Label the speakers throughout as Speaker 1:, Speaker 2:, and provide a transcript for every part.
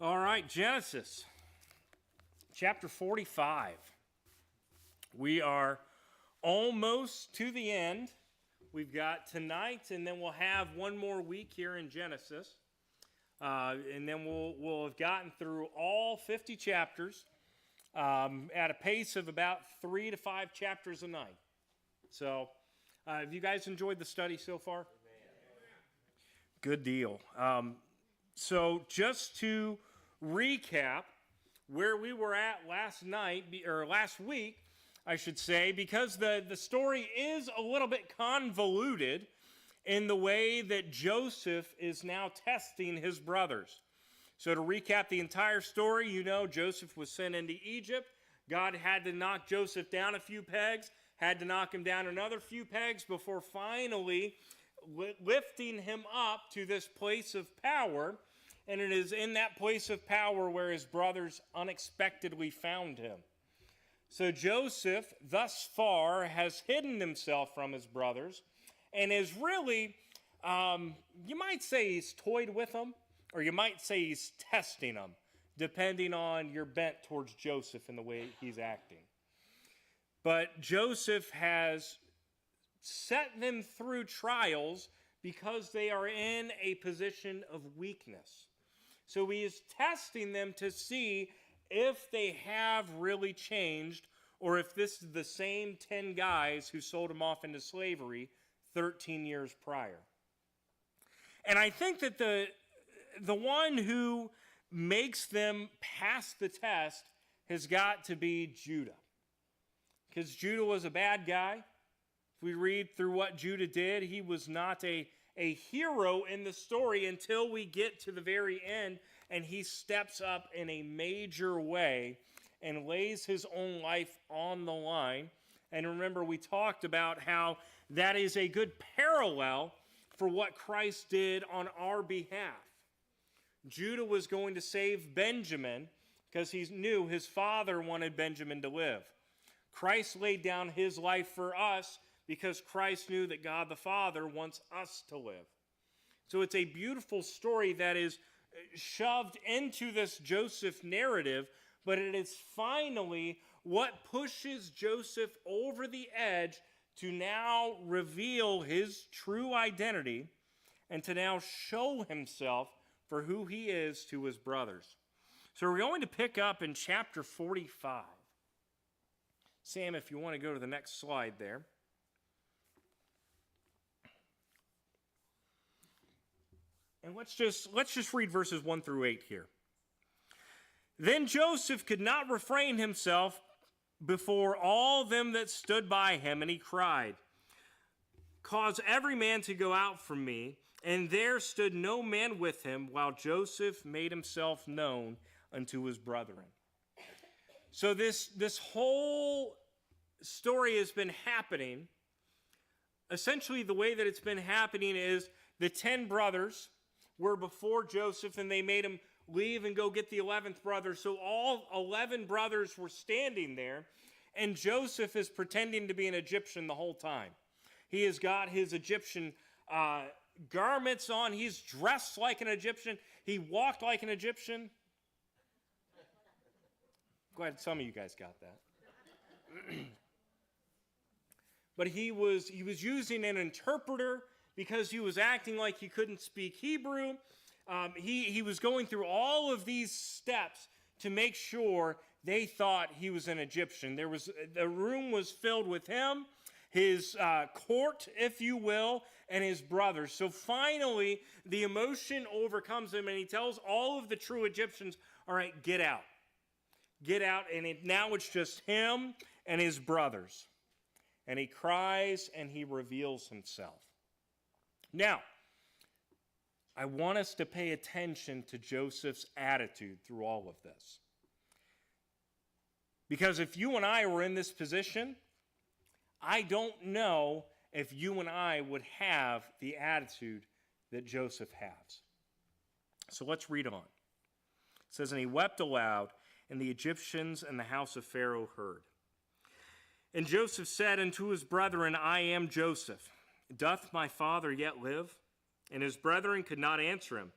Speaker 1: All right, Genesis, chapter 45. We are almost to the end. We've got tonight, and then we'll have one more week here in Genesis. And then we'll have gotten through all 50 chapters at a pace of about 3 to 5 chapters a night. So, have you guys enjoyed the study so far? Good deal. So, just to recap where we were at last week, I should say, because the story is a little bit convoluted in the way that Joseph is now testing his brothers. So to recap the entire story, you know Joseph was sent into Egypt. God had to knock Joseph down a few pegs, had to knock him down another few pegs before finally lifting him up to this place of power. And it is in that place of power where his brothers unexpectedly found him. So Joseph, thus far, has hidden himself from his brothers and is really, you might say he's toyed with them, or you might say he's testing them, depending on your bent towards Joseph and the way he's acting. But Joseph has set them through trials because they are in a position of weakness. So he is testing them to see if they have really changed, or if this is the same 10 guys who sold him off into slavery 13 years prior. And I think that the one who makes them pass the test has got to be Judah. Because Judah was a bad guy. If we read through what Judah did, he was not a hero in the story until we get to the very end, and he steps up in a major way and lays his own life on the line. And remember, we talked about how that is a good parallel for what Christ did on our behalf. Judah was going to save Benjamin because he knew his father wanted Benjamin to live. Christ laid down his life for us because Christ knew that God the Father wants us to live. So it's a beautiful story that is shoved into this Joseph narrative, but it is finally what pushes Joseph over the edge to now reveal his true identity and to now show himself for who he is to his brothers. So we're going to pick up in chapter 45. Sam, if you want to go to the next slide there. And let's just read verses 1 through 8 here. Then Joseph could not refrain himself before all them that stood by him, and he cried, "Cause every man to go out from me." And there stood no man with him, while Joseph made himself known unto his brethren. So this whole story has been happening. Essentially, the way that it's been happening is the 10 brothers were before Joseph, and they made him leave and go get the 11th brother. So all 11 brothers were standing there, and Joseph is pretending to be an Egyptian the whole time. He has got his Egyptian garments on. He's dressed like an Egyptian. He walked like an Egyptian. Glad some of you guys got that. But he was using an interpreter because he was acting like he couldn't speak Hebrew. He was going through all of these steps to make sure they thought he was an Egyptian. The room was filled with him, his court, if you will, and his brothers. So finally, the emotion overcomes him, and he tells all of the true Egyptians, all right, get out. Get out, and now it's just him and his brothers. And he cries, and he reveals himself. Now, I want us to pay attention to Joseph's attitude through all of this. Because if you and I were in this position, I don't know if you and I would have the attitude that Joseph has. So let's read on. It says, "And he wept aloud, and the Egyptians and the house of Pharaoh heard. And Joseph said unto his brethren, I am Joseph. Doth my father yet live? And his brethren could not answer him,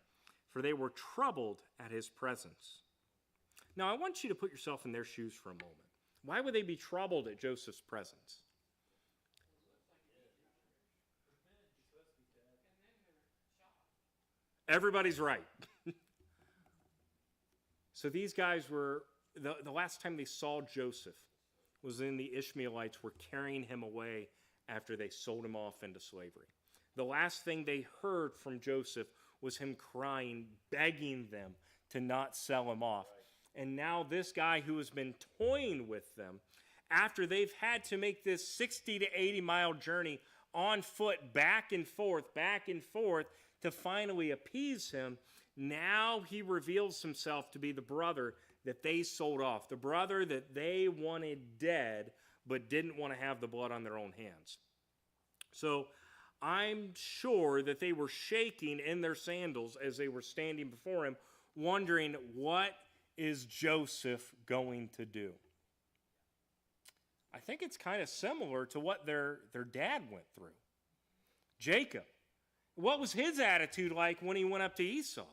Speaker 1: for they were troubled at his presence. Now, I want you to put yourself in their shoes for a moment. Why would they be troubled at Joseph's presence? Everybody's right. So these guys were, the last time they saw Joseph was when the Ishmaelites were carrying him away after they sold him off into slavery. The last thing they heard from Joseph was him crying, begging them to not sell him off. And now this guy who has been toying with them, after they've had to make this 60 to 80 mile journey on foot back and forth to finally appease him, now he reveals himself to be the brother that they sold off, the brother that they wanted dead but didn't want to have the blood on their own hands. So I'm sure that they were shaking in their sandals as they were standing before him, wondering, what is Joseph going to do? I think it's kind of similar to what their dad went through. Jacob. What was his attitude like when he went up to Esau?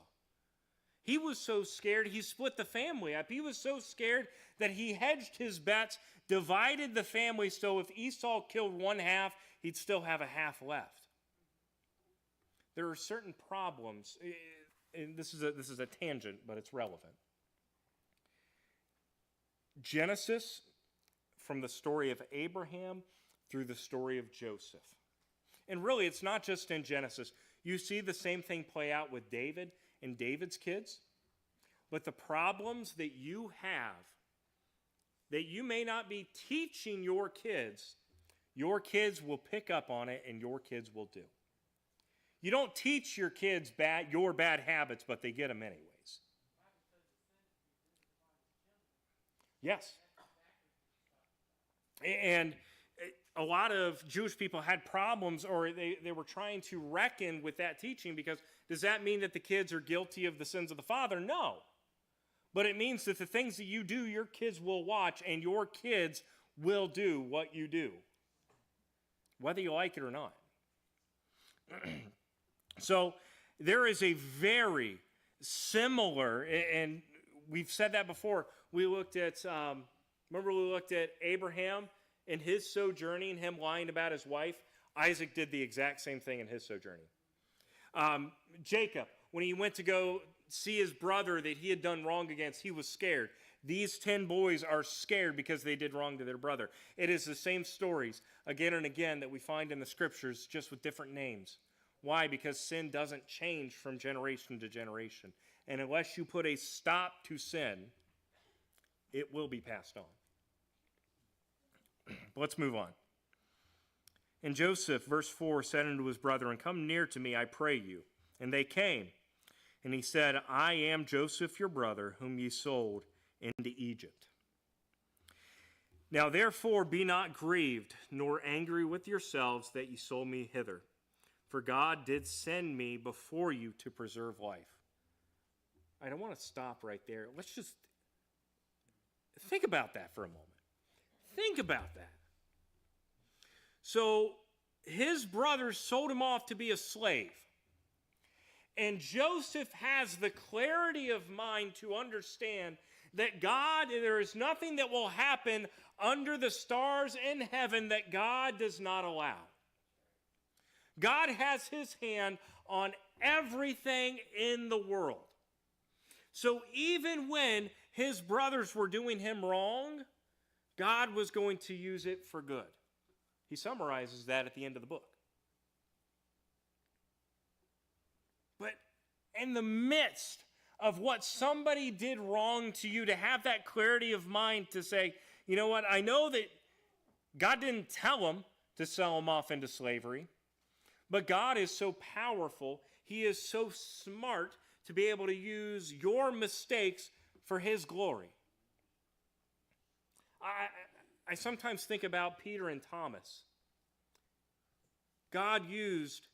Speaker 1: He was so scared, he split the family up. He was so scared that he hedged his bets, divided the family, so if Esau killed one half, he'd still have a half left. There are certain problems, and this is a tangent, but it's relevant. Genesis, from the story of Abraham through the story of Joseph. And really, it's not just in Genesis. You see the same thing play out with David and David's kids. But the problems that you have, that you may not be teaching your kids will pick up on it and your kids will do. You don't teach your kids your bad habits, but they get them anyways. Yes. And a lot of Jewish people had problems, or they were trying to reckon with that teaching, because does that mean that the kids are guilty of the sins of the father? No. But it means that the things that you do, your kids will watch, and your kids will do what you do, whether you like it or not. So there is a very similar, and we've said that before. We looked at, remember we looked at Abraham and his sojourning, him lying about his wife? Isaac did the exact same thing in his sojourning. Jacob, when he went to go see his brother that he had done wrong against, he was scared. These 10 boys are scared because they did wrong to their brother. It is the same stories again and again that we find in the scriptures, just with different names. Why? Because sin doesn't change from generation to generation. And unless you put a stop to sin, it will be passed on. But let's move on. And Joseph, verse 4, said unto his brethren, come near to me, I pray you. And they came. And he said, I am Joseph your brother, whom ye sold into Egypt. Now therefore be not grieved, nor angry with yourselves that ye sold me hither. For God did send me before you to preserve life. I don't want to stop right there. Let's just think about that for a moment. Think about that. So his brothers sold him off to be a slave. And Joseph has the clarity of mind to understand that there is nothing that will happen under the stars in heaven that God does not allow. God has his hand on everything in the world. So even when his brothers were doing him wrong, God was going to use it for good. He summarizes that at the end of the book. But in the midst of what somebody did wrong to you, to have that clarity of mind to say, you know what, I know that God didn't tell him to sell him off into slavery, but God is so powerful, he is so smart to be able to use your mistakes for his glory. I sometimes think about Peter and Thomas. God used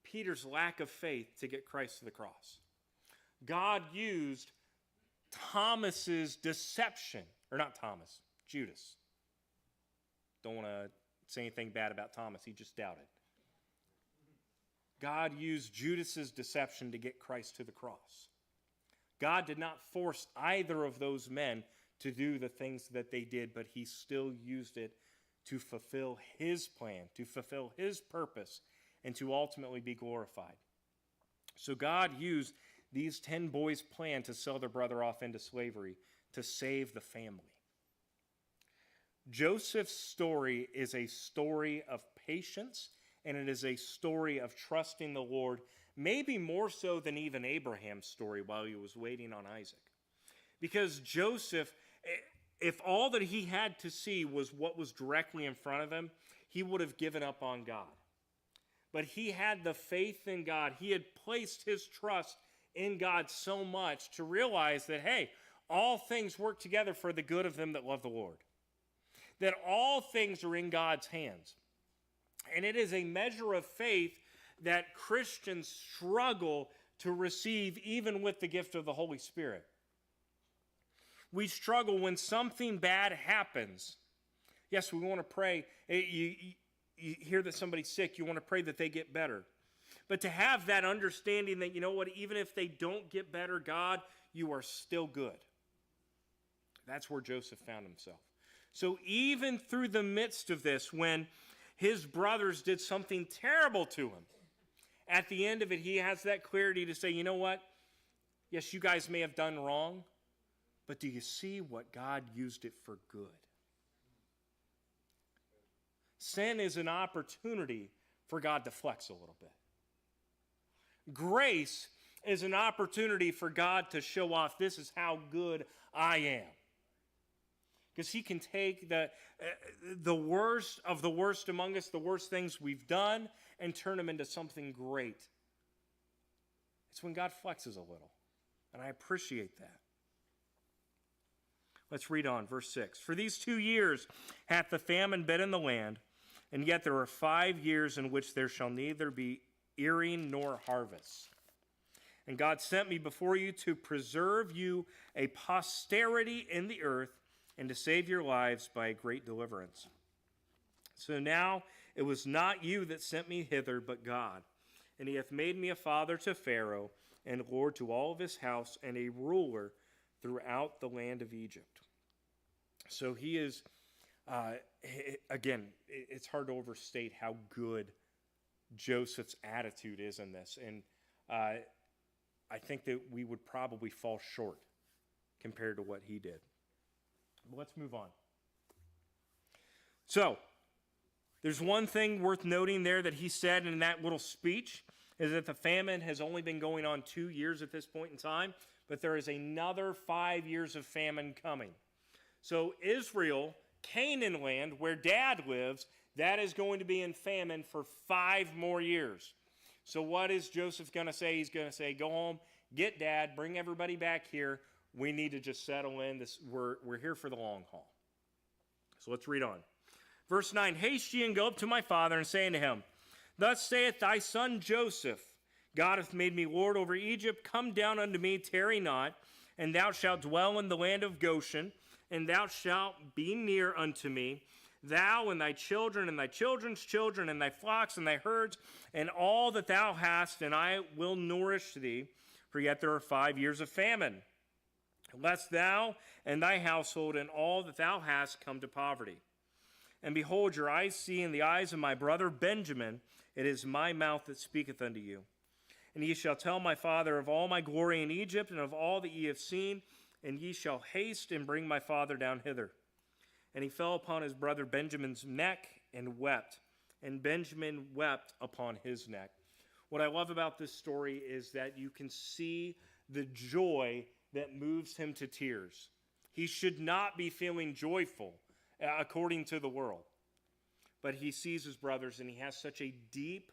Speaker 1: Peter's lack of faith to get Christ to the cross. God used Thomas's deception, or not Thomas, Judas. Don't want to say anything bad about Thomas, he just doubted. God used Judas's deception to get Christ to the cross. God did not force either of those men to do the things that they did, but he still used it to fulfill his plan, to fulfill his purpose, and to ultimately be glorified. So God used these 10 boys' plan to sell their brother off into slavery to save the family. Joseph's story is a story of patience, and it is a story of trusting the Lord, maybe more so than even Abraham's story while he was waiting on Isaac. Because Joseph, if all that he had to see was what was directly in front of him, he would have given up on God. But he had the faith in God. He had placed his trust in God so much to realize that, hey, all things work together for the good of them that love the Lord. That all things are in God's hands. And it is a measure of faith that Christians struggle to receive even with the gift of the Holy Spirit. We struggle when something bad happens. Yes, we want to pray. You hear that somebody's sick, you want to pray that they get better. But to have that understanding that, you know what, even if they don't get better, God, you are still good. That's where Joseph found himself. So even through the midst of this, when his brothers did something terrible to him, at the end of it, he has that clarity to say, you know what? Yes, you guys may have done wrong, but do you see what God used it for good? Sin is an opportunity for God to flex a little bit. Grace is an opportunity for God to show off, this is how good I am. Because he can take the worst of the worst among us, the worst things we've done, and turn them into something great. It's when God flexes a little. And I appreciate that. Let's read on, verse 6. For these 2 years hath the famine been in the land, and yet there are 5 years in which there shall neither be earing nor harvest. And God sent me before you to preserve you a posterity in the earth, and to save your lives by a great deliverance. So now it was not you that sent me hither, but God. And he hath made me a father to Pharaoh, and lord to all of his house, and a ruler throughout the land of Egypt. So he is, again, it's hard to overstate how good Joseph's attitude is in this. And I think that we would probably fall short compared to what he did. Let's move on. So, there's one thing worth noting there that he said in that little speech, is that the famine has only been going on 2 years at this point in time, but there is another 5 years of famine coming. So Israel, Canaan land, where Dad lives, that is going to be in famine for 5 more years. So what is Joseph going to say? He's going to say, go home, get Dad, bring everybody back here. We need to just settle in. We're here for the long haul. So let's read on. Verse 9, haste ye and go up to my father, and say unto him, thus saith thy son Joseph, God hath made me lord over Egypt. Come down unto me, tarry not, and thou shalt dwell in the land of Goshen, and thou shalt be near unto me, thou and thy children and thy children's children, and thy flocks and thy herds, and all that thou hast, and I will nourish thee, for yet there are 5 years of famine. Lest thou and thy household and all that thou hast come to poverty. And behold, your eyes see in the eyes of my brother Benjamin, it is my mouth that speaketh unto you. And ye shall tell my father of all my glory in Egypt, and of all that ye have seen, and ye shall haste and bring my father down hither. And he fell upon his brother Benjamin's neck and wept, and Benjamin wept upon his neck. What I love about this story is that you can see the joy that moves him to tears. He should not be feeling joyful according to the world. But he sees his brothers, and he has such a deep,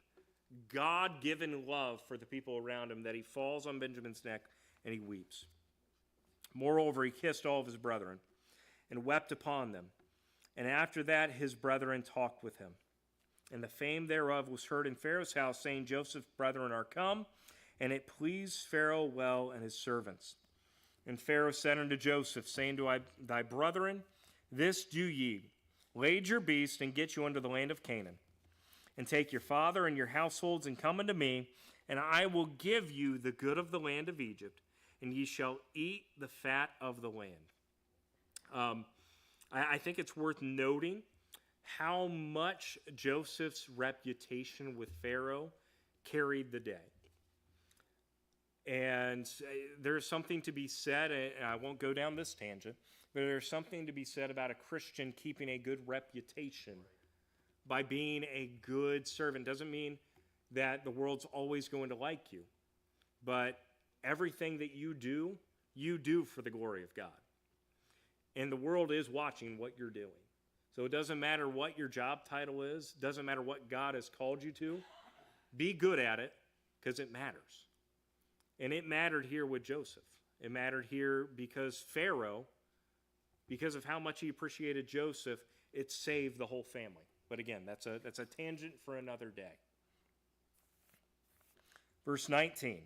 Speaker 1: God-given love for the people around him that he falls on Benjamin's neck and he weeps. Moreover, he kissed all of his brethren and wept upon them. And after that his brethren talked with him. And the fame thereof was heard in Pharaoh's house, saying, Joseph's brethren are come. And it pleased Pharaoh well and his servants. And Pharaoh said unto Joseph, saying to thy brethren, this do ye, lade your beast, and get you unto the land of Canaan. and take your father and your households and come unto me, and I will give you the good of the land of Egypt, and ye shall eat the fat of the land. I think it's worth noting how much Joseph's reputation with Pharaoh carried the day. And there's something to be said, and I won't go down this tangent, but there's something to be said about a Christian keeping a good reputation by being a good servant. Doesn't mean that the world's always going to like you, but everything that you do for the glory of God. And the world is watching what you're doing. So it doesn't matter what your job title is, doesn't matter what God has called you to, be good at it because it matters. And it mattered here with Joseph. It mattered here because Pharaoh, because of how much he appreciated Joseph, it saved the whole family. But again, that's a tangent for another day. Verse 19.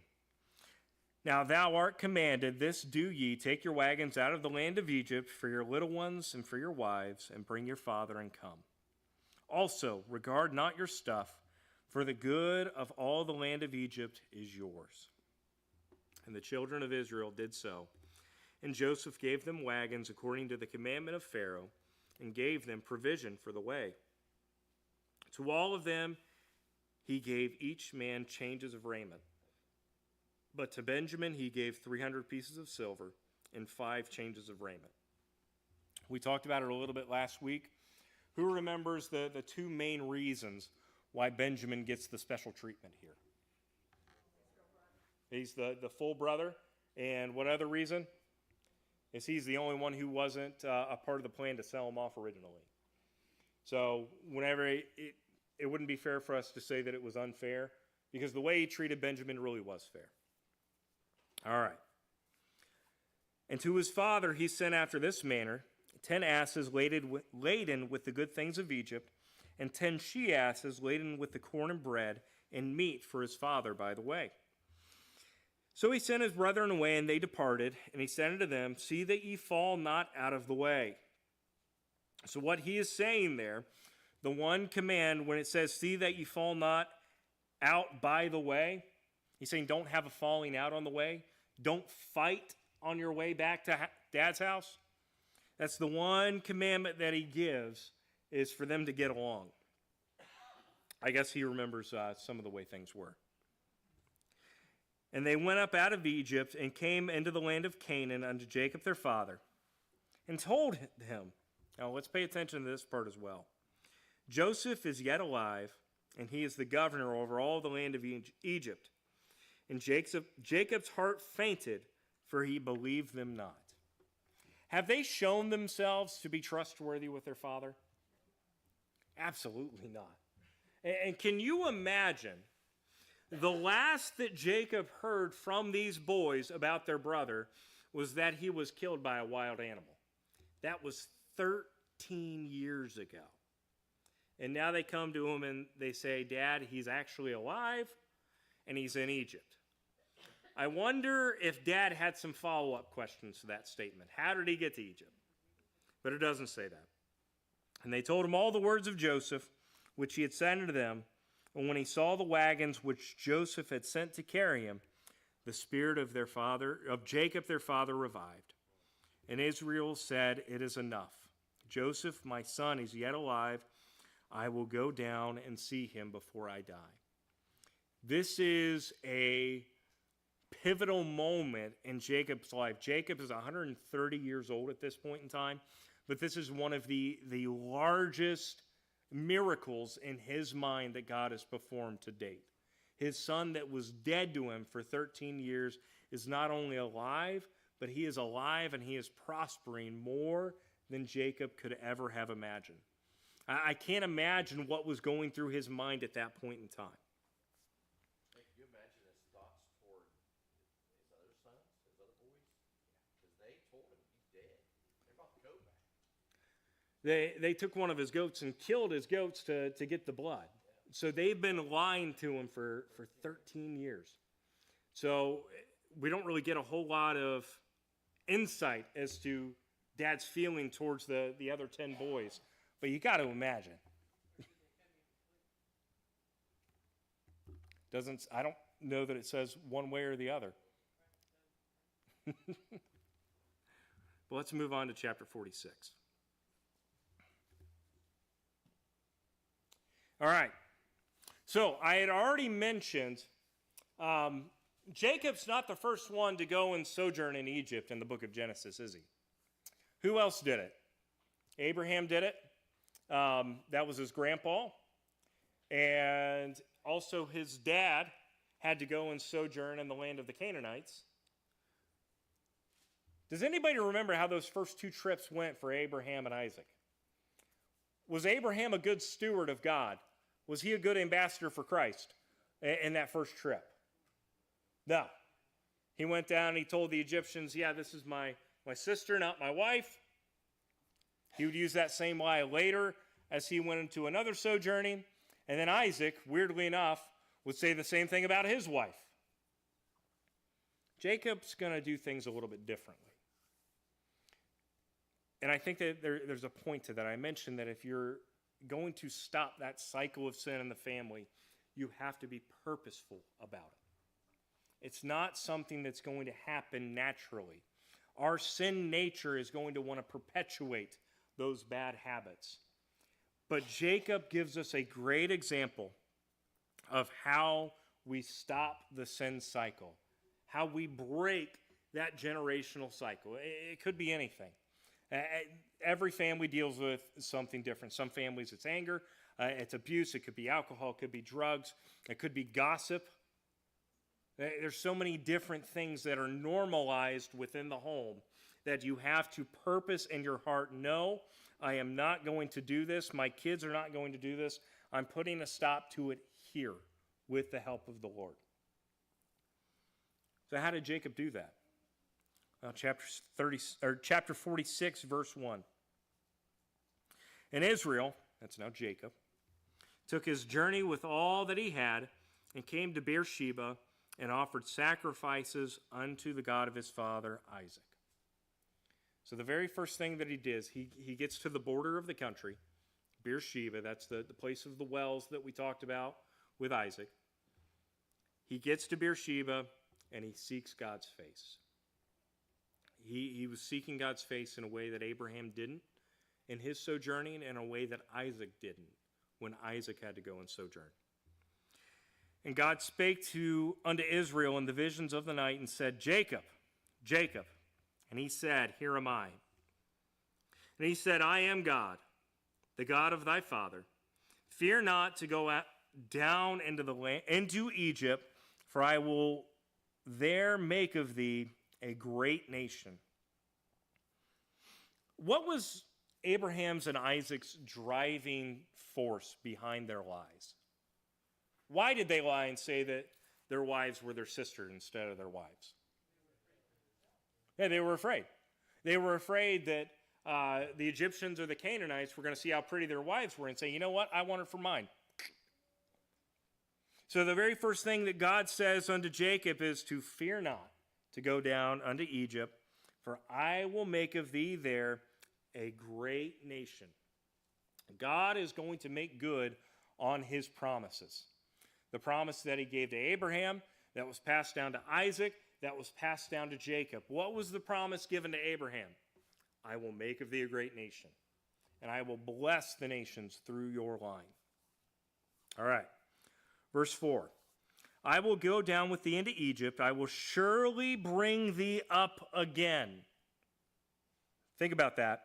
Speaker 1: Now thou art commanded, this do ye, take your wagons out of the land of Egypt for your little ones and for your wives, and bring your father and come. Also regard not your stuff, for the good of all the land of Egypt is yours. And the children of Israel did so. And Joseph gave them wagons according to the commandment of Pharaoh, and gave them provision for the way. To all of them he gave each man changes of raiment. But to Benjamin he gave 300 pieces of silver and 5 changes of raiment. We talked about it a little bit last week. Who remembers the 2 main reasons why Benjamin gets the special treatment here? He's the full brother. And what other reason? Is he's the only one who wasn't a part of the plan to sell him off originally. So whenever it wouldn't be fair for us to say that it was unfair, because the way he treated Benjamin really was fair. All right. And to his father he sent after this manner 10 asses laden with the good things of Egypt, and 10 she-asses laden with the corn and bread and meat for his father by the way. So he sent his brethren away, and they departed, and he said unto them, see that ye fall not out of the way. So what he is saying there, the one command, when it says, see that ye fall not out by the way, he's saying don't have a falling out on the way. Don't fight on your way back to Dad's house. That's the one commandment that he gives, is for them to get along. I guess he remembers some of the way things were. And they went up out of Egypt and came into the land of Canaan unto Jacob their father, and told him, now let's pay attention to this part as well. Joseph is yet alive, and he is the governor over all the land of Egypt. And Jacob's heart fainted, for he believed them not. Have they shown themselves to be trustworthy with their father? Absolutely not. And can you imagine the last that Jacob heard from these boys about their brother was that he was killed by a wild animal? That was 13 years ago. And now they come to him and they say, Dad, he's actually alive and he's in Egypt. I wonder if Dad had some follow-up questions to that statement. How did he get to Egypt? But it doesn't say that. And they told him all the words of Joseph, which he had said unto them. And when he saw the wagons which Joseph had sent to carry him, the spirit of Jacob their father revived. And Israel said, it is enough. Joseph, my son, is yet alive. I will go down and see him before I die. This is a pivotal moment in Jacob's life. Jacob is 130 years old at this point in time, but this is one of the largest miracles in his mind that God has performed to date. His son that was dead to him for 13 years is not only alive, but he is alive and he is prospering more than Jacob could ever have imagined. I can't imagine what was going through his mind at that point in time.
Speaker 2: Can you imagine his thoughts toward his other sons, his other boys? Because they told him he's dead. They're about to go back.
Speaker 1: They took one of his goats and killed his goats to get the blood. So they've been lying to him for 13 years. So we don't really get a whole lot of insight as to Dad's feeling towards the other 10 boys. But you got to imagine. I don't know that it says one way or the other. But let's move on to chapter 46. All right. So I had already mentioned Jacob's not the first one to go and sojourn in Egypt in the book of Genesis, is he? Who else did it? Abraham did it. That was his grandpa. And also his dad had to go and sojourn in the land of the Canaanites. Does anybody remember how those first two trips went for Abraham and Isaac? Was Abraham a good steward of God? Was he a good ambassador for Christ in that first trip? No. He went down and he told the Egyptians, yeah, this is my sister, not my wife. He would use that same lie later as he went into another sojourning. And then Isaac, weirdly enough, would say the same thing about his wife. Jacob's going to do things a little bit differently. And I think that there's a point to that. I mentioned that if you're going to stop that cycle of sin in the family, you have to be purposeful about it. It's not something that's going to happen naturally. Our sin nature is going to want to perpetuate those bad habits. But Jacob gives us a great example of how we stop the sin cycle, how we break that generational cycle. It could be anything. Every family deals with something different. Some families, it's anger, it's abuse, it could be alcohol, it could be drugs, it could be gossip. There's so many different things that are normalized within the home that you have to purpose in your heart, no, I am not going to do this. My kids are not going to do this. I'm putting a stop to it here with the help of the Lord. So how did Jacob do that? Well, chapter 46, verse 1. And Israel, that's now Jacob, took his journey with all that he had and came to Beersheba and offered sacrifices unto the God of his father Isaac. So the very first thing that he did is he gets to the border of the country, Beersheba, that's the place of the wells that we talked about with Isaac. He gets to Beersheba and he seeks God's face. He was seeking God's face in a way that Abraham didn't in his sojourning, and in a way that Isaac didn't when Isaac had to go and sojourn. And God spake unto Israel in the visions of the night and said, Jacob, Jacob. And he said, Here am I. And he said, I am God, the God of thy father. Fear not to go down into Egypt, for I will there make of thee a great nation. What was Abraham's and Isaac's driving force behind their lies? Why did they lie and say that their wives were their sister instead of their wives? Yeah, they were afraid. They were afraid that the Egyptians or the Canaanites were going to see how pretty their wives were and say, you know what, I want her for mine. So the very first thing that God says unto Jacob is to fear not to go down unto Egypt, for I will make of thee there a great nation. God is going to make good on his promises. The promise that he gave to Abraham, that was passed down to Isaac, that was passed down to Jacob. What was the promise given to Abraham? I will make of thee a great nation, and I will bless the nations through your line. All right, verse 4. I will go down with thee into Egypt. I will surely bring thee up again. Think about that.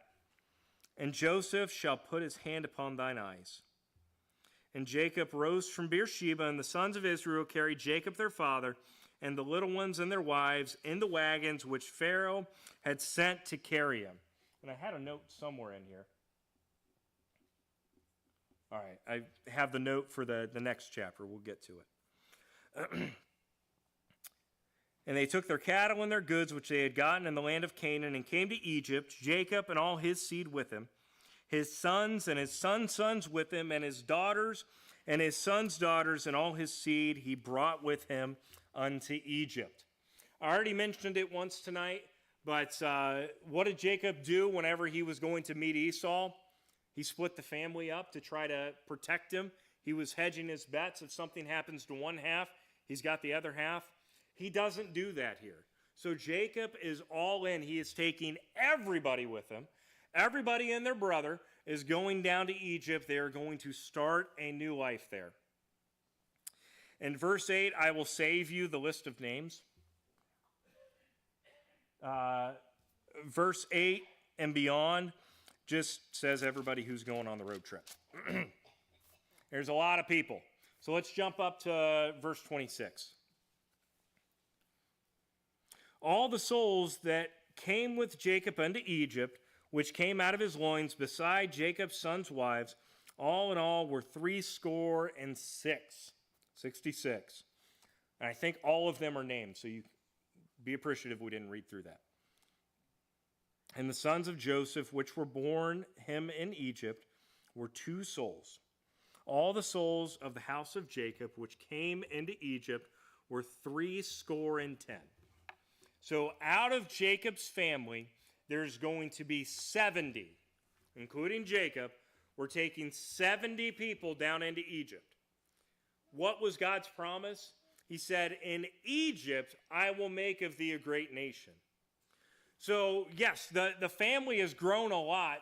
Speaker 1: And Joseph shall put his hand upon thine eyes. And Jacob rose from Beersheba, and the sons of Israel carried Jacob their father, and the little ones and their wives in the wagons which Pharaoh had sent to carry him. And I had a note somewhere in here. All right, I have the note for the next chapter. We'll get to it. And they took their cattle and their goods which they had gotten in the land of Canaan and came to Egypt, Jacob and all his seed with him, his sons and his sons' sons with him, and his daughters and his sons' daughters, and all his seed he brought with him unto Egypt. I already mentioned it once tonight, but what did Jacob do whenever he was going to meet Esau? He split the family up to try to protect him. He was hedging his bets. If something happens to one half, He's got the other half. He doesn't do that here. So Jacob is all in. He is taking everybody with him. Everybody and their brother is going down to Egypt. They are going to start a new life there. In verse 8, I will save you the list of names. Verse 8 and beyond just says everybody who's going on the road trip. There's a lot of people. So let's jump up to verse 26. All the souls that came with Jacob unto Egypt, which came out of his loins, beside Jacob's sons' wives, all in all were 66. 66. And I think all of them are named, so you be appreciative we didn't read through that. And the sons of Joseph, which were born him in Egypt, were 2 souls. All the souls of the house of Jacob, which came into Egypt, were 70. So out of Jacob's family, there's going to be 70, including Jacob. We're taking 70 people down into Egypt. What was God's promise? He said, in Egypt, I will make of thee a great nation. So, yes, the family has grown a lot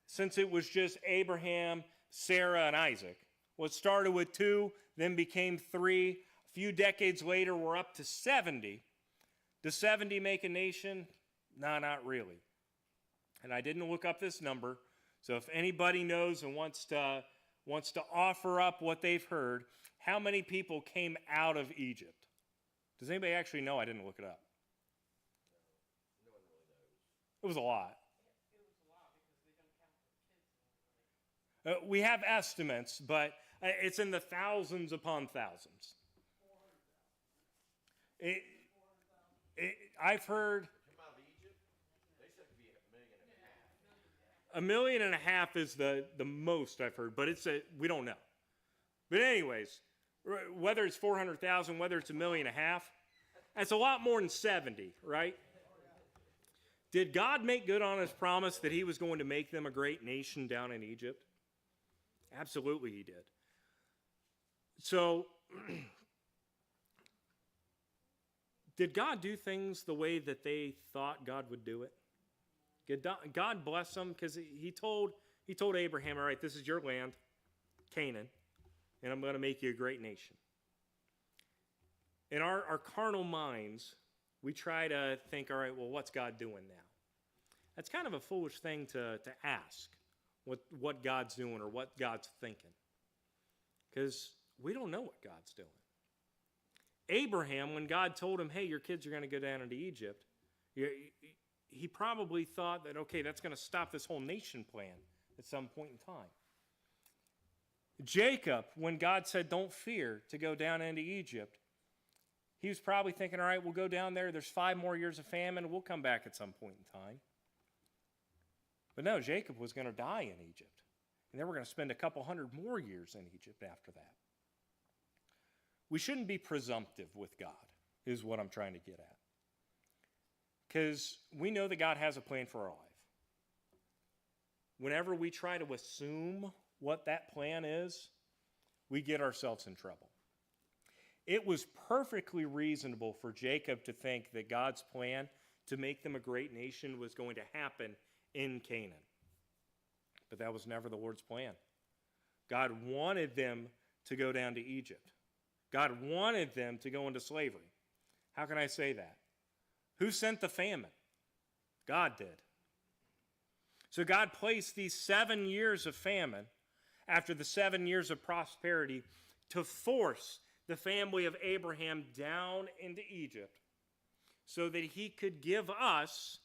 Speaker 1: since it was just Abraham, Sarah, and Isaac. What started with 2, then became 3. A few decades later, we're up to 70. Does 70 make a nation? No, not really. And I didn't look up this number, so if anybody knows and wants to offer up what they've heard, how many people came out of Egypt? Does anybody actually know? I didn't look it up.
Speaker 2: No one really knows.
Speaker 1: It was a lot.
Speaker 3: It was a lot because they don't count the kids.
Speaker 1: We have estimates, but it's in the thousands upon thousands. I've heard
Speaker 2: Come out of Egypt, they said it could be 1.5 million.
Speaker 1: 1.5 million is the most I've heard, but we don't know. But anyways, whether it's 400,000, whether it's 1.5 million, that's a lot more than 70, right? Did God make good on his promise that he was going to make them a great nation down in Egypt? Absolutely he did. So, did God do things the way that they thought God would do it? Did God bless them? Because he told Abraham, all right, this is your land, Canaan, and I'm going to make you a great nation. In our carnal minds, we try to think, all right, well, what's God doing now? That's kind of a foolish thing to ask, what God's doing or what God's thinking. Because we don't know what God's doing. Abraham, when God told him, hey, your kids are going to go down into Egypt, he probably thought that, okay, that's going to stop this whole nation plan at some point in time. Jacob, when God said, don't fear to go down into Egypt, he was probably thinking, all right, we'll go down there. There's 5 more years of famine. We'll come back at some point in time. But no, Jacob was going to die in Egypt. And then we're going to spend a couple hundred more years in Egypt after that. We shouldn't be presumptive with God, is what I'm trying to get at. Because we know that God has a plan for our life. Whenever we try to assume what that plan is, we get ourselves in trouble. It was perfectly reasonable for Jacob to think that God's plan to make them a great nation was going to happen in Canaan. But that was never the Lord's plan. God wanted them to go down to Egypt. God wanted them to go into slavery. How can I say that? Who sent the famine? God did. So God placed these 7 years of famine after the 7 years of prosperity to force the family of Abraham down into Egypt so that he could give us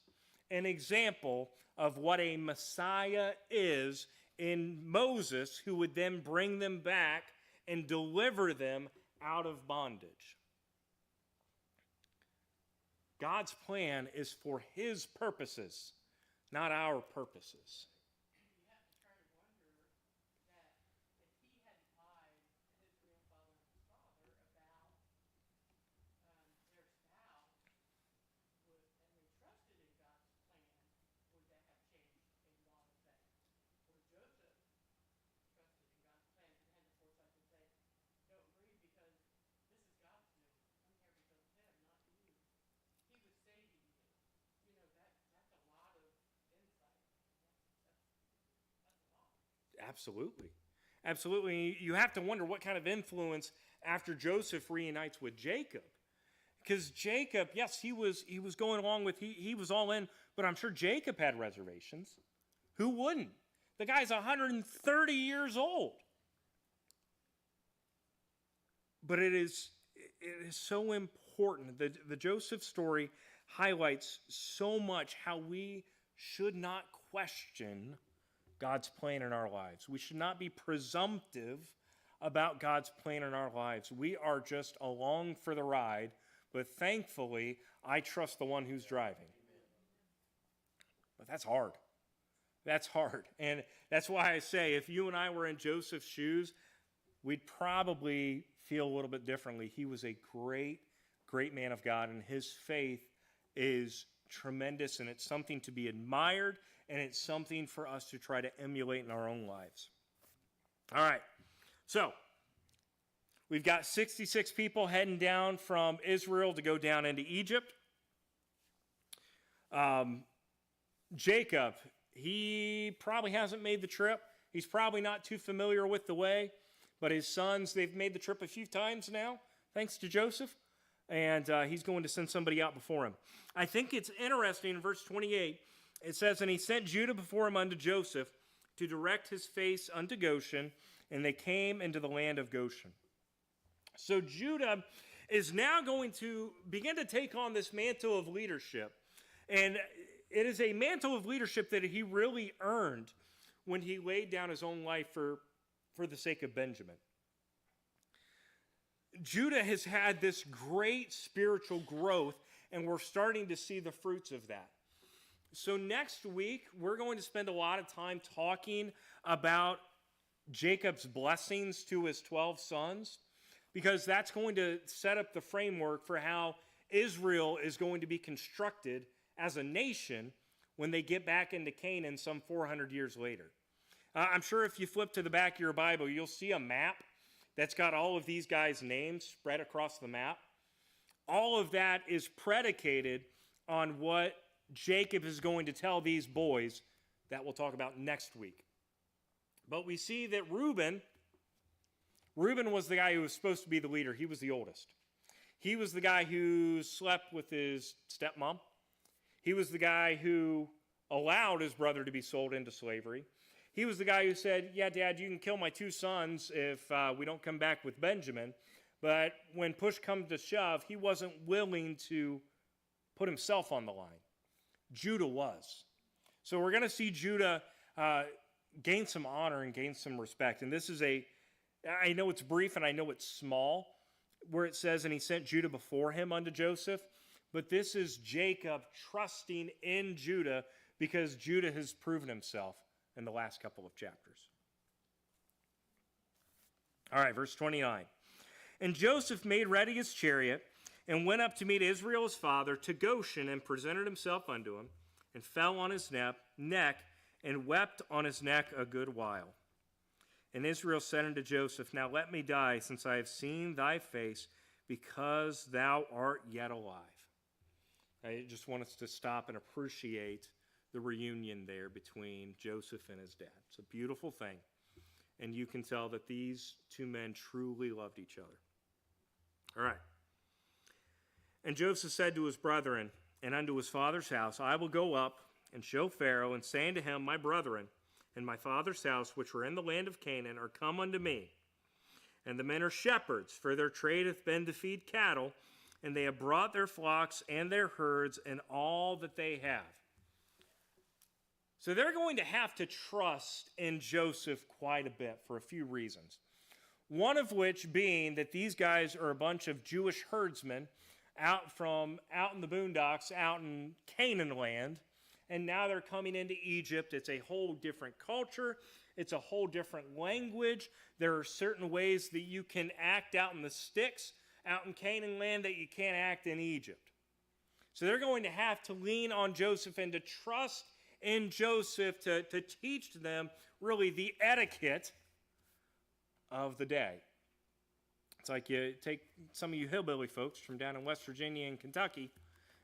Speaker 1: an example of what a Messiah is in Moses, who would then bring them back and deliver them out of bondage. God's plan is for his purposes, not our purposes.
Speaker 3: You have to try to wonder that if he hadn't lied to his grandfather and his father about their spouse, and they trusted in God's plan, would that have changed a lot of things? Or Joseph trusted in God's plan and had the foresight to say, don't grieve because this is God's
Speaker 1: Absolutely. Absolutely. You have to wonder what kind of influence after Joseph reunites with Jacob. Because Jacob, yes, he was going along with, he was all in, but I'm sure Jacob had reservations. Who wouldn't? The guy's 130 years old. But it is so important. The Joseph story highlights so much how we should not question God's plan in our lives. We should not be presumptive about God's plan in our lives. We are just along for the ride, but thankfully, I trust the one who's driving. But that's hard. That's hard. And that's why I say if you and I were in Joseph's shoes, we'd probably feel a little bit differently. He was a great, great man of God, and his faith is tremendous, and it's something to be admired, and it's something for us to try to emulate in our own lives. All right, so we've got 66 people heading down from Israel to go down into Egypt. Jacob, he probably hasn't made the trip. He's probably not too familiar with the way, but his sons, they've made the trip a few times now, thanks to Joseph, and he's going to send somebody out before him. I think it's interesting in verse 28, it says, "And he sent Judah before him unto Joseph to direct his face unto Goshen, and they came into the land of Goshen." So Judah is now going to begin to take on this mantle of leadership, and it is a mantle of leadership that he really earned when he laid down his own life for the sake of Benjamin. Judah has had this great spiritual growth, and we're starting to see the fruits of that. So next week, we're going to spend a lot of time talking about Jacob's blessings to his 12 sons, because that's going to set up the framework for how Israel is going to be constructed as a nation when they get back into Canaan some 400 years later. I'm sure if you flip to the back of your Bible, you'll see a map that's got all of these guys' names spread across the map. All of that is predicated on what Jacob is going to tell these boys that we'll talk about next week. But we see that Reuben was the guy who was supposed to be the leader. He was the oldest. He was the guy who slept with his stepmom. He was the guy who allowed his brother to be sold into slavery. He was the guy who said, "Yeah, Dad, you can kill my 2 sons if we don't come back with Benjamin." But when push comes to shove, he wasn't willing to put himself on the line. Judah was. So we're going to see Judah gain some honor and gain some respect. And this is I know it's brief and I know it's small, where it says, "And he sent Judah before him unto Joseph." But this is Jacob trusting in Judah because Judah has proven himself in the last couple of chapters. All right, verse 29. "And Joseph made ready his chariot and went up to meet Israel his father to Goshen, and presented himself unto him, and fell on his neck and wept on his neck a good while. And Israel said unto Joseph, Now let me die, since I have seen thy face, because thou art yet alive." I just want us to stop and appreciate the reunion there between Joseph and his dad. It's a beautiful thing. And you can tell that these 2 men truly loved each other. All right. "And Joseph said to his brethren and unto his father's house, I will go up and show Pharaoh, and say unto him, My brethren and my father's house, which were in the land of Canaan, are come unto me. And the men are shepherds, for their trade hath been to feed cattle, and they have brought their flocks and their herds and all that they have." So they're going to have to trust in Joseph quite a bit for a few reasons. One of which being that these guys are a bunch of Jewish herdsmen out in the boondocks, out in Canaan land, and now they're coming into Egypt. It's a whole different culture. It's a whole different language. There are certain ways that you can act out in the sticks, out in Canaan land, that you can't act in Egypt. So they're going to have to lean on Joseph and to trust in Joseph to teach them really the etiquette of the day. It's like you take some of you hillbilly folks from down in West Virginia and Kentucky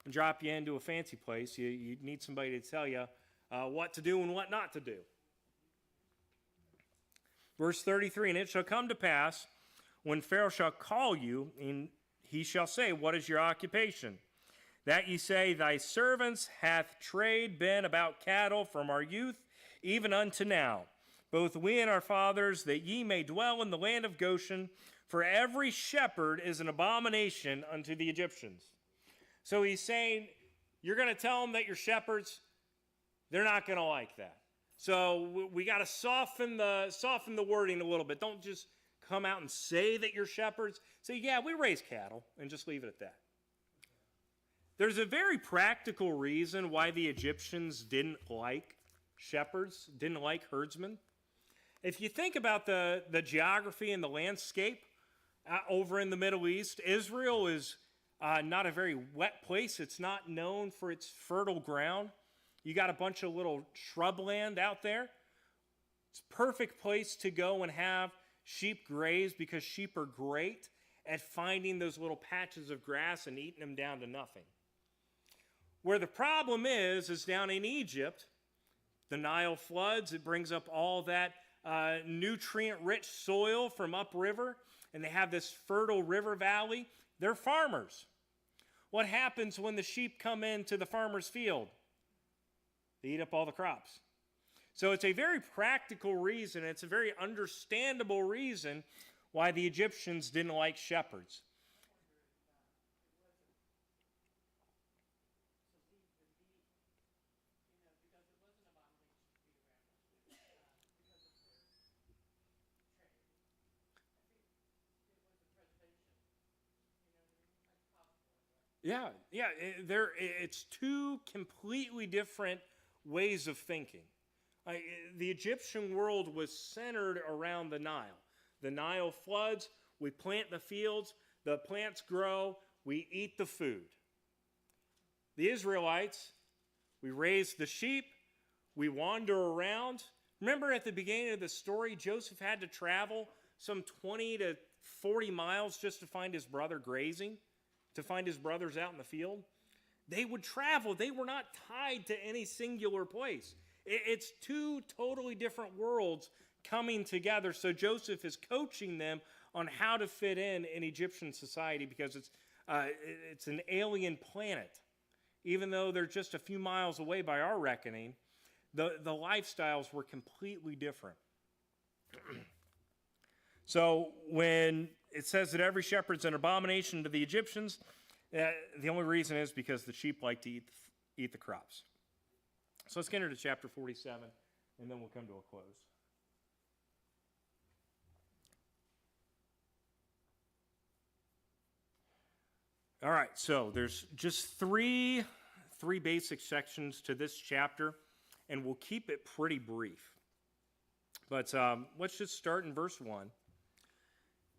Speaker 1: and drop you into a fancy place. You need somebody to tell you what to do and what not to do. Verse 33, and it shall come to pass, when Pharaoh shall call you, and he shall say, what is your occupation? That ye say, thy servants hath trade been about cattle from our youth, even unto now, both we and our fathers, that ye may dwell in the land of Goshen, for every shepherd is an abomination unto the Egyptians. So he's saying, you're going to tell them that you're shepherds, they're not going to like that. So we got to soften the wording a little bit. Don't just come out and say that you're shepherds. Say, yeah, we raise cattle, and just leave it at that. There's a very practical reason why the Egyptians didn't like shepherds, didn't like herdsmen. If you think about the geography and the landscape over in the Middle East, Israel is not a very wet place. It's not known for its fertile ground. You got a bunch of little shrubland out there. It's a perfect place to go and have sheep graze because sheep are great at finding those little patches of grass and eating them down to nothing. Where the problem is down in Egypt, the Nile floods, it brings up all that nutrient-rich soil from upriver, and they have this fertile river valley. They're farmers. What happens when the sheep come into the farmer's field? They eat up all the crops. So it's a very practical reason, it's a very understandable reason why the Egyptians didn't like shepherds. Yeah, it's two completely different ways of thinking. The Egyptian world was centered around the Nile. The Nile floods, we plant the fields, the plants grow, we eat the food. The Israelites, we raise the sheep, we wander around. Remember at the beginning of the story, Joseph had to travel some 20 to 40 miles just to find his brother grazing, to find his brothers out in the field. They would travel. They were not tied to any singular place. It's two totally different worlds coming together. So Joseph is coaching them on how to fit in Egyptian society because it's an alien planet. Even though they're just a few miles away by our reckoning, the lifestyles were completely different. So when it says that every shepherd's an abomination to the Egyptians, the only reason is because the sheep like to eat the crops. So let's get into chapter 47, and then we'll come to a close. All right, so there's just three basic sections to this chapter, and we'll keep it pretty brief. But let's just start in verse 1.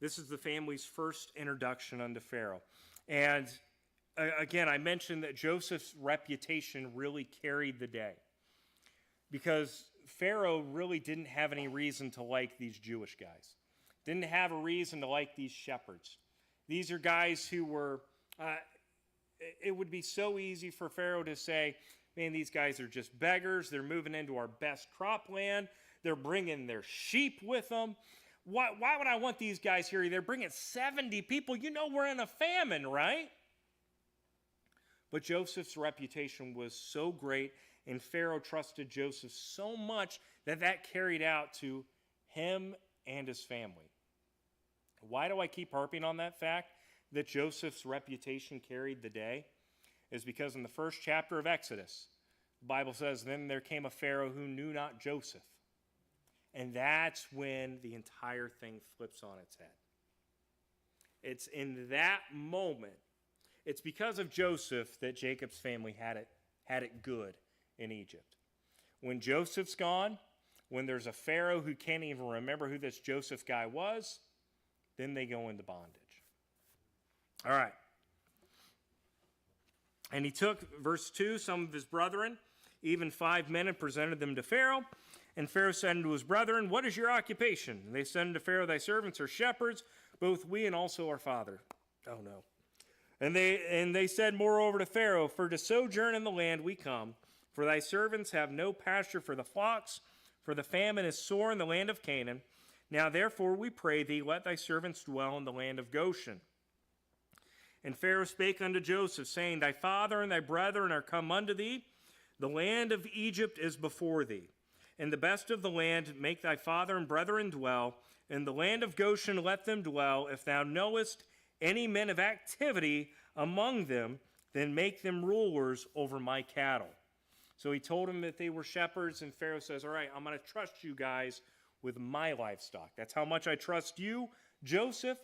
Speaker 1: This is the family's first introduction unto Pharaoh. And again, I mentioned that Joseph's reputation really carried the day because Pharaoh really didn't have any reason to like these Jewish guys. Didn't have a reason to like these shepherds. These are guys who were, it would be so easy for Pharaoh to say, man, these guys are just beggars. They're moving into our best cropland. They're bringing their sheep with them. Why would I want these guys here? They're bringing 70 people. You know we're in a famine, right? But Joseph's reputation was so great, and Pharaoh trusted Joseph so much that carried out to him and his family. Why do I keep harping on that fact, that Joseph's reputation carried the day? Is because in the first chapter of Exodus, the Bible says, then there came a Pharaoh who knew not Joseph. And that's when the entire thing flips on its head. It's in that moment, it's because of Joseph that Jacob's family had it good in Egypt. When Joseph's gone, when there's a Pharaoh who can't even remember who this Joseph guy was, then they go into bondage. All right. And he took, verse 2, some of his brethren, even 5 men, and presented them to Pharaoh. And Pharaoh said unto his brethren, what is your occupation? And they said unto Pharaoh, thy servants are shepherds, both we and also our father. Oh no. And they said moreover to Pharaoh, for to sojourn in the land we come, for thy servants have no pasture for the flocks, for the famine is sore in the land of Canaan. Now therefore we pray thee, let thy servants dwell in the land of Goshen. And Pharaoh spake unto Joseph, saying, Thy father and thy brethren are come unto thee. The land of Egypt is before thee. In the best of the land make thy father and brethren dwell. In the land of Goshen let them dwell. If thou knowest any men of activity among them, then make them rulers over my cattle. So he told them that they were shepherds, and Pharaoh says, all right, I'm going to trust you guys with my livestock. That's how much I trust you, Joseph,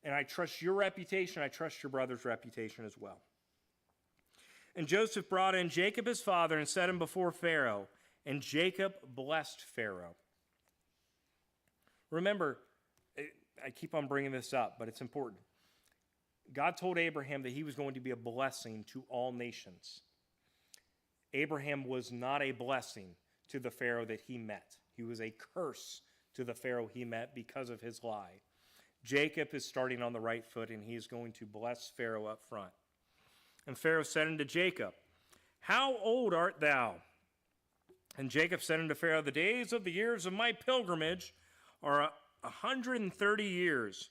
Speaker 1: and I trust your reputation. I trust your brother's reputation as well. And Joseph brought in Jacob his father and set him before Pharaoh, and Jacob blessed Pharaoh. Remember, I keep on bringing this up, but it's important. God told Abraham that he was going to be a blessing to all nations. Abraham was not a blessing to the Pharaoh that he met. He was a curse to the Pharaoh he met because of his lie. Jacob is starting on the right foot, and he is going to bless Pharaoh up front. And Pharaoh said unto Jacob, How old art thou? And Jacob said unto Pharaoh, The days of the years of my pilgrimage are 130 years.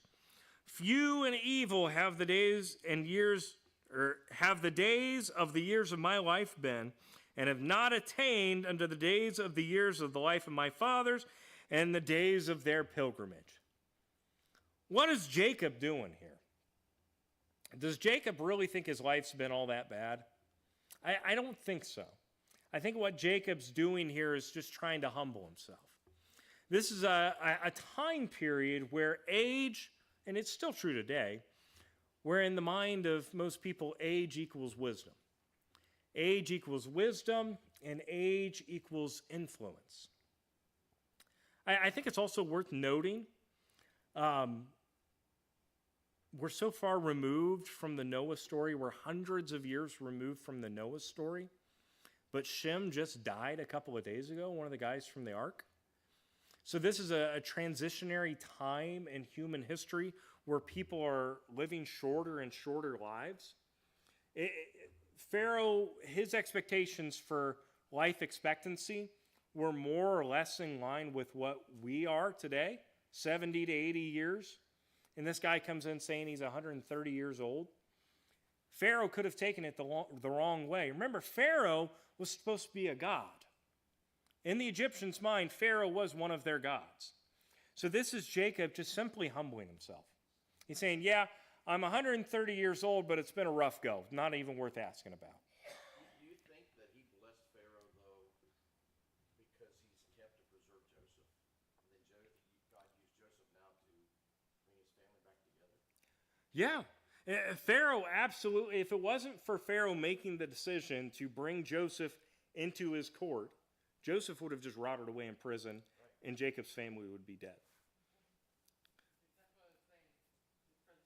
Speaker 1: Few and evil have the days and years, or have the days of the years of my life been, and have not attained unto the days of the years of the life of my fathers, and the days of their pilgrimage. What is Jacob doing here? Does Jacob really think his life's been all that bad? I don't think so. I think what Jacob's doing here is just trying to humble himself. This is a time period where age, and it's still true today, where in the mind of most people, age equals wisdom. Age equals wisdom, and age equals influence. I think it's also worth noting, we're so far removed from the Noah story. We're hundreds of years removed from the Noah story. But Shem just died a couple of days ago, one of the guys from the ark. So this is a transitionary time in human history where people are living shorter and shorter lives. Pharaoh, his expectations for life expectancy were more or less in line with what we are today, 70 to 80 years. And this guy comes in saying he's 130 years old. Pharaoh could have taken it the wrong way. Remember, Pharaoh was supposed to be a god. In the Egyptians' mind, Pharaoh was one of their gods. So this is Jacob just simply humbling himself. He's saying, yeah, I'm 130 years old, but it's been a rough go. Not even worth asking about.
Speaker 2: Do you think that he blessed Pharaoh, though, because he's kept to preserve Joseph? And then God used Joseph now to bring his family back together?
Speaker 1: Yeah. Pharaoh, absolutely. If it wasn't for Pharaoh making the decision to bring Joseph into his court, Joseph would have just rotted away in prison, and Jacob's family would be dead.
Speaker 3: That's what I was saying, the preservation of their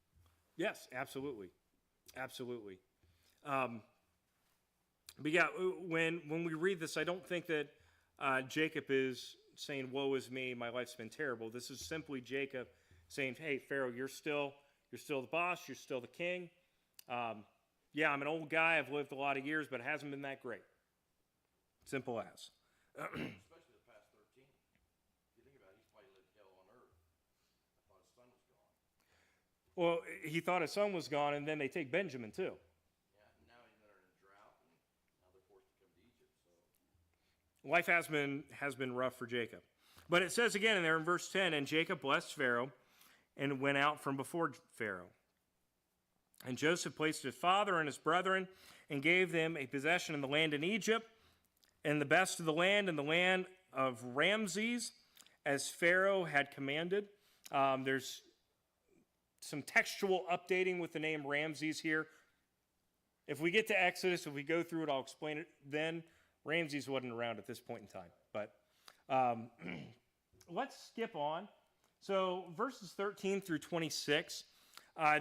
Speaker 3: family.
Speaker 1: Yes, absolutely. Absolutely. But yeah, when we read this, I don't think that Jacob is saying, woe is me, my life's been terrible. This is simply Jacob saying, hey, Pharaoh, you're still the boss, you're still the king. Yeah, I'm an old guy, I've lived a lot of years, but it hasn't been that great. Simple as.
Speaker 2: Especially the past 13. If you think about it, he's probably lived hell on earth. I thought his son was gone.
Speaker 1: Well, he thought his son was gone, and then they take Benjamin too.
Speaker 2: Yeah, and now they're in a drought, and now they're forced to come to Egypt. So
Speaker 1: Life has been rough for Jacob. But it says again in there in verse 10, and Jacob blessed Pharaoh and went out from before Pharaoh. And Joseph placed his father and his brethren and gave them a possession in the land in Egypt, and the best of the land, and the land of Ramses, as Pharaoh had commanded. There's some textual updating with the name Ramses here. If we get to Exodus, if we go through it, I'll explain it then. Ramses wasn't around at this point in time. But let's skip on. So verses 13 through 26,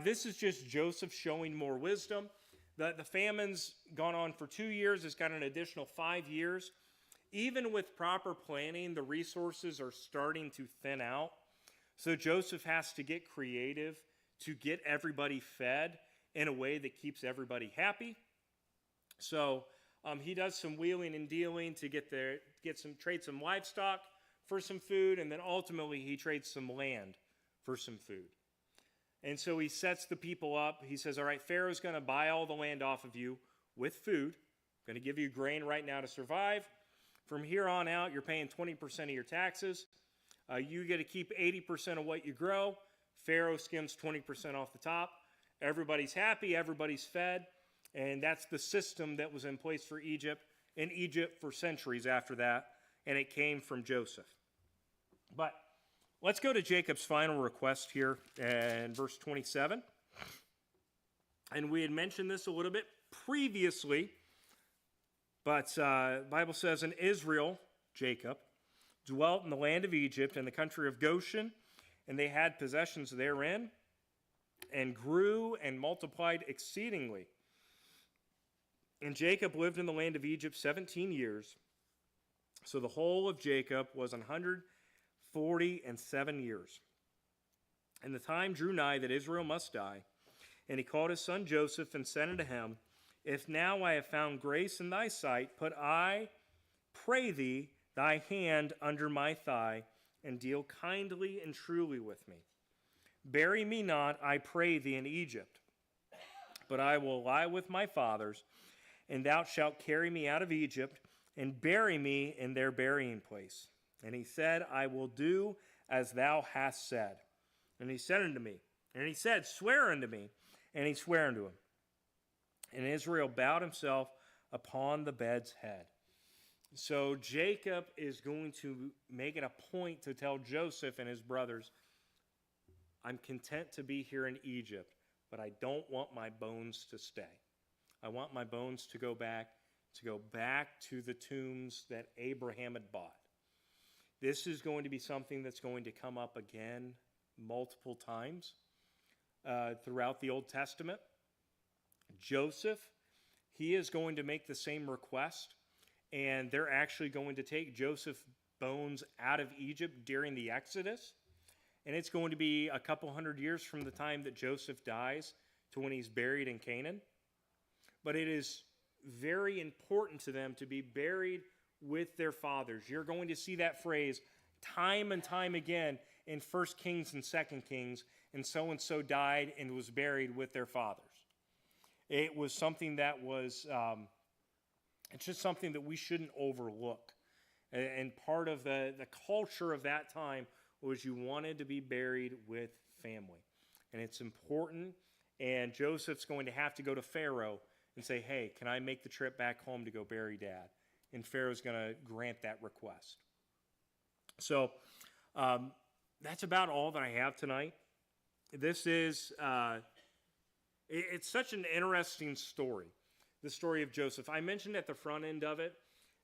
Speaker 1: this is just Joseph showing more wisdom. The famine's gone on for 2 years. It's got an additional 5 years. Even with proper planning, the resources are starting to thin out. So Joseph has to get creative to get everybody fed in a way that keeps everybody happy. So he does some wheeling and dealing to trade some livestock for some food, and then ultimately he trades some land for some food. And so he sets the people up. He says, all right, Pharaoh's going to buy all the land off of you with food. I'm going to give you grain right now to survive. From here on out, you're paying 20% of your taxes. You get to keep 80% of what you grow. Pharaoh skims 20% off the top. Everybody's happy. Everybody's fed. And that's the system that was in place for Egypt, in Egypt for centuries after that. And it came from Joseph. But let's go to Jacob's final request here in verse 27. And we had mentioned this a little bit previously. But the Bible says, in Israel, Jacob, dwelt in the land of Egypt and the country of Goshen, and they had possessions therein, and grew and multiplied exceedingly. And Jacob lived in the land of Egypt 17 years. So the whole of Jacob was 147 years. And the time drew nigh that Israel must die. And he called his son Joseph and said unto him, if now I have found grace in thy sight, put I, pray thee, thy hand under my thigh, and deal kindly and truly with me. Bury me not, I pray thee, in Egypt, but I will lie with my fathers, and thou shalt carry me out of Egypt, and bury me in their burying place. And he said, I will do as thou hast said. And he said unto me, and he said, swear unto me. And he sware unto him. And Israel bowed himself upon the bed's head. So Jacob is going to make it a point to tell Joseph and his brothers, I'm content to be here in Egypt, but I don't want my bones to stay. I want my bones to go back to the tombs that Abraham had bought. This is going to be something that's going to come up again multiple times throughout the Old Testament. Joseph, he is going to make the same request, and they're actually going to take Joseph's bones out of Egypt during the Exodus, and it's going to be a couple hundred years from the time that Joseph dies to when he's buried in Canaan. But it is very important to them to be buried with their fathers. You're going to see that phrase time and time again in 1 Kings and 2 Kings, and so died and was buried with their fathers. It was something that was, it's just something that we shouldn't overlook. And part of the culture of that time was you wanted to be buried with family. And it's important, and Joseph's going to have to go to Pharaoh and say, hey, can I make the trip back home to go bury Dad? And Pharaoh's going to grant that request. So that's about all that I have tonight. This is... It's such an interesting story, the story of Joseph. I mentioned at the front end of it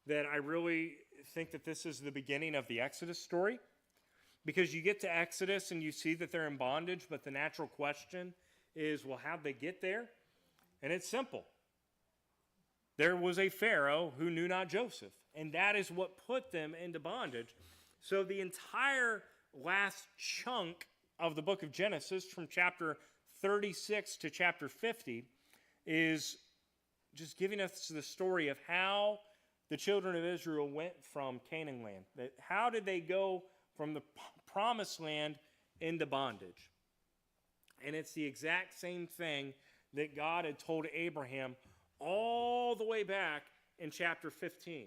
Speaker 1: that I really think that this is the beginning of the Exodus story, because you get to Exodus and you see that they're in bondage, but the natural question is, well, how'd they get there? And it's simple. There was a Pharaoh who knew not Joseph, and that is what put them into bondage. So the entire last chunk of the book of Genesis, from chapter 36 to chapter 50, is just giving us the story of how the children of Israel went from Canaan land. How did they go from the promised land into bondage? And it's the exact same thing that God had told Abraham all the way back in chapter 15.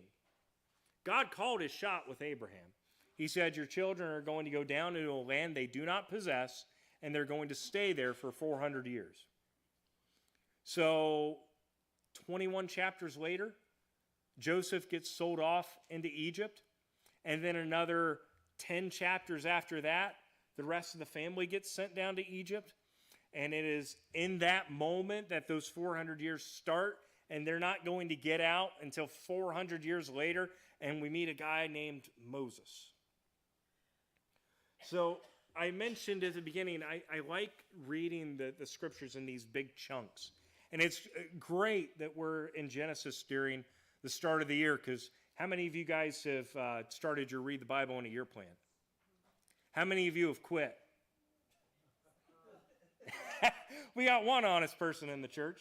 Speaker 1: God called his shot with Abraham. He said, your children are going to go down into a land they do not possess, and they're going to stay there for 400 years. So 21 chapters later, Joseph gets sold off into Egypt. And then another 10 chapters after that, the rest of the family gets sent down to Egypt. And it is in that moment that those 400 years start. And they're not going to get out until 400 years later. And we meet a guy named Moses. So I mentioned at the beginning, I like reading the scriptures in these big chunks. And it's great that we're in Genesis during the start of the year, because how many of you guys have started your Read the Bible in a Year plan? How many of you have quit? We got one honest person in the church.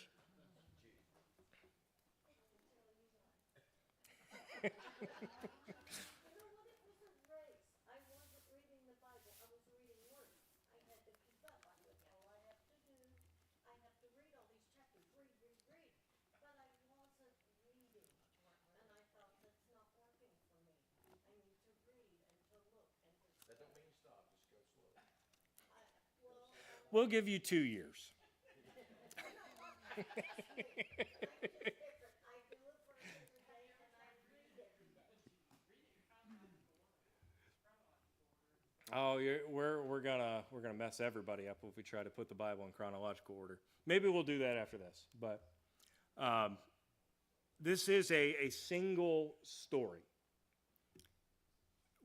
Speaker 1: we'll give you 2 years. Oh, we're gonna mess everybody up if we try to put the Bible in chronological order. Maybe we'll do that after this, but this is a single story.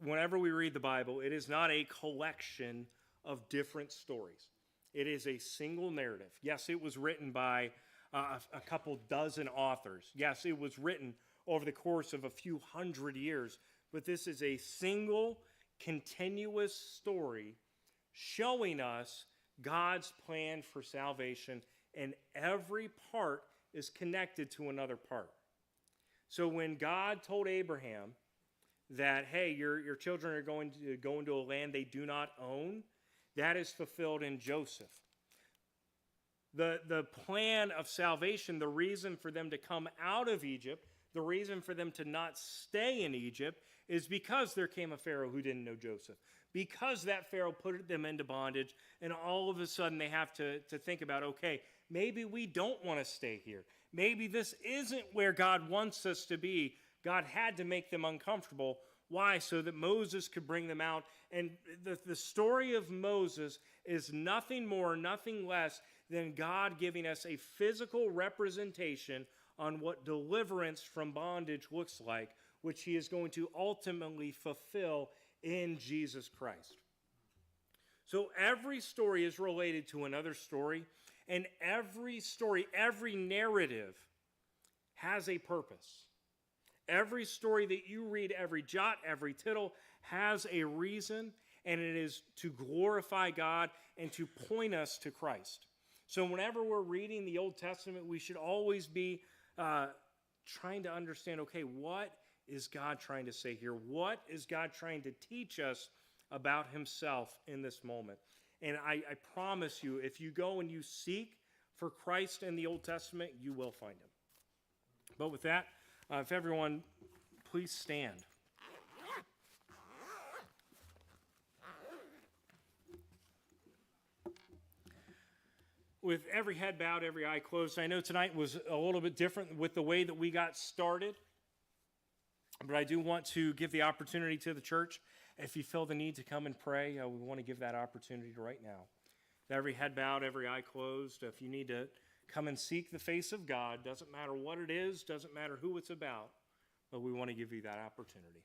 Speaker 1: Whenever we read the Bible, it is not a collection of different stories. It is a single narrative. Yes, it was written by a couple dozen authors. Yes, it was written over the course of a few hundred years, but this is a single continuous story showing us God's plan for salvation, and every part is connected to another part. So when God told Abraham that, hey, your children are going to go into a land they do not own, that is fulfilled in Joseph. The plan of salvation, the reason for them to come out of Egypt, the reason for them to not stay in Egypt is because there came a Pharaoh who didn't know Joseph. Because that Pharaoh put them into bondage, and all of a sudden they have to think about, okay, maybe we don't want to stay here. Maybe this isn't where God wants us to be. God had to make them uncomfortable. Why? So that Moses could bring them out. And the story of Moses is nothing more, nothing less than God giving us a physical representation on what deliverance from bondage looks like, which he is going to ultimately fulfill in Jesus Christ. So every story is related to another story, and every story, every narrative has a purpose. Every story that you read, every jot, every tittle has a reason, and it is to glorify God and to point us to Christ. So whenever we're reading the Old Testament, we should always be trying to understand, okay, what is God trying to say here? What is God trying to teach us about himself in this moment? And I promise you, if you go and you seek for Christ in the Old Testament, you will find him. But with that, if everyone, please stand. With every head bowed, every eye closed, I know tonight was a little bit different with the way that we got started, but I do want to give the opportunity to the church. If you feel the need to come and pray, we want to give that opportunity right now. With every head bowed, every eye closed, if you need to come and seek the face of God, doesn't matter what it is, doesn't matter who it's about, but we want to give you that opportunity.